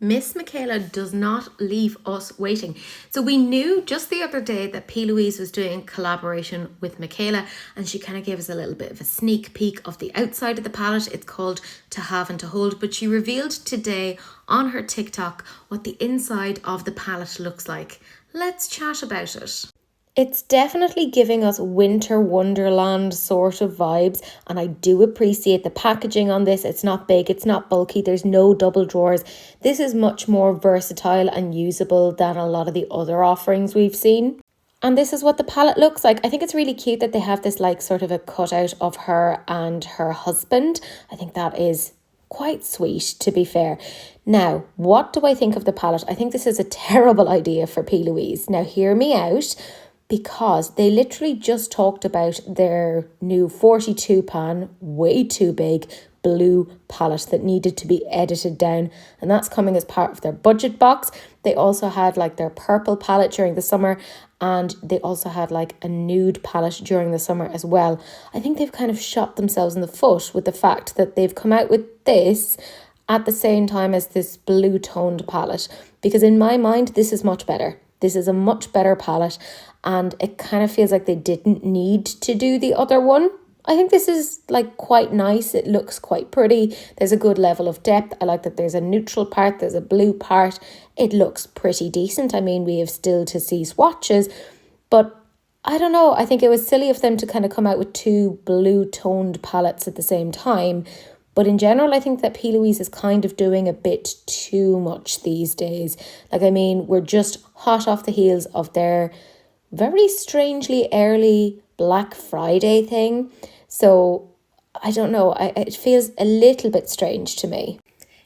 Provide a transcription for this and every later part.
Miss Mikayla does not leave us waiting. So we knew just the other day that P Louise was doing collaboration with Mikayla, and she kind of gave us a little bit of a sneak peek of the outside of the palette. It's called To Have and To Hold, but she revealed today on her TikTok what the inside of the palette looks like. Let's chat about it. It's definitely giving us winter wonderland sort of vibes, and I do appreciate the packaging on this. It's not big, it's not bulky, there's no double drawers. This is much more versatile and usable than a lot of the other offerings we've seen. And this is what the palette looks like. I think it's really cute that they have this like sort of a cutout of her and her husband. I think that is quite sweet, to be fair. Now, what do I think of the palette? I think this is a terrible idea for P Louise. Now, hear me out, because they literally just talked about their new 42 pan, way too big, blue palette that needed to be edited down, and that's coming as part of their budget box. They also had like their purple palette during the summer, and they also had like a nude palette during the summer as well. I think they've kind of shot themselves in the foot with the fact that they've come out with this at the same time as this blue toned palette, because in my mind this is much better. This is a much better palette, and it kind of feels like they didn't need to do the other one. I think this is like quite nice. It looks quite pretty. There's a good level of depth. I like that there's a neutral part, there's a blue part. It looks pretty decent. I mean, we have still to see swatches, but I don't know. I think it was silly of them to kind of come out with two blue toned palettes at the same time. But in general, I think that P Louise is kind of doing a bit too much these days. Like, I mean, we're just hot off the heels of their very strangely early Black Friday thing. So I don't know. It feels a little bit strange to me.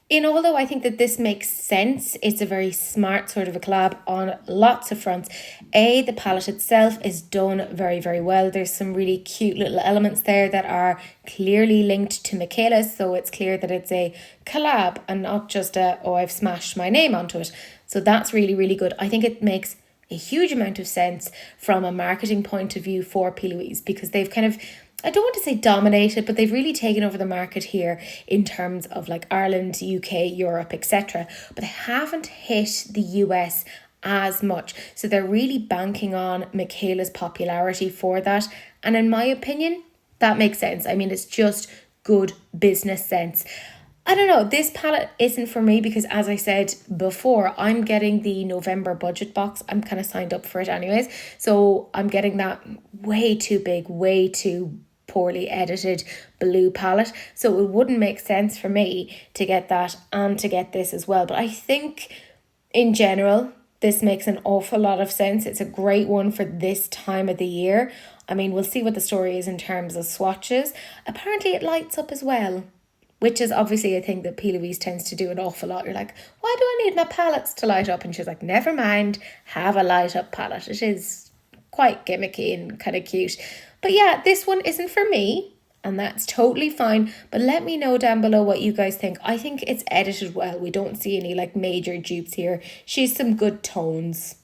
In all, though, I think that this makes sense. It's a very smart sort of a collab on lots of fronts. The palette itself is done very, very well. There's some really cute little elements there that are clearly linked to Mikayla, so it's clear that it's a collab and not just oh, I've smashed my name onto it. So that's really, really good. I think it makes a huge amount of sense from a marketing point of view for P Louise, because they've kind of, I don't want to say dominated, but they've really taken over the market here in terms of like Ireland, UK, Europe, etc. But they haven't hit the US as much. So they're really banking on Mikayla's popularity for that. And in my opinion, that makes sense. I mean, it's just good business sense. I don't know, this palette isn't for me because, as I said before, I'm getting the November budget box. I'm kind of signed up for it anyways. So I'm getting that way too big, way too poorly edited blue palette. So it wouldn't make sense for me to get that and to get this as well. But I think in general, this makes an awful lot of sense. It's a great one for this time of the year. I mean, we'll see what the story is in terms of swatches. Apparently it lights up as well, which is obviously a thing that P Louise tends to do an awful lot. You're like, why do I need my palettes to light up? And she's like, never mind, have a light up palette. It is quite gimmicky and kind of cute. But yeah, this one isn't for me, and that's totally fine. But let me know down below what you guys think. I think it's edited well. We don't see any like major dupes here. She's some good tones.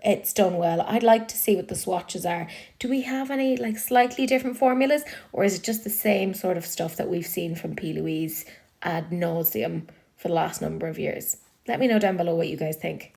It's done well. I'd like to see what the swatches are. Do we have any like slightly different formulas, or is it just the same sort of stuff that we've seen from P Louise ad nauseum for the last number of years? Let me know down below what you guys think.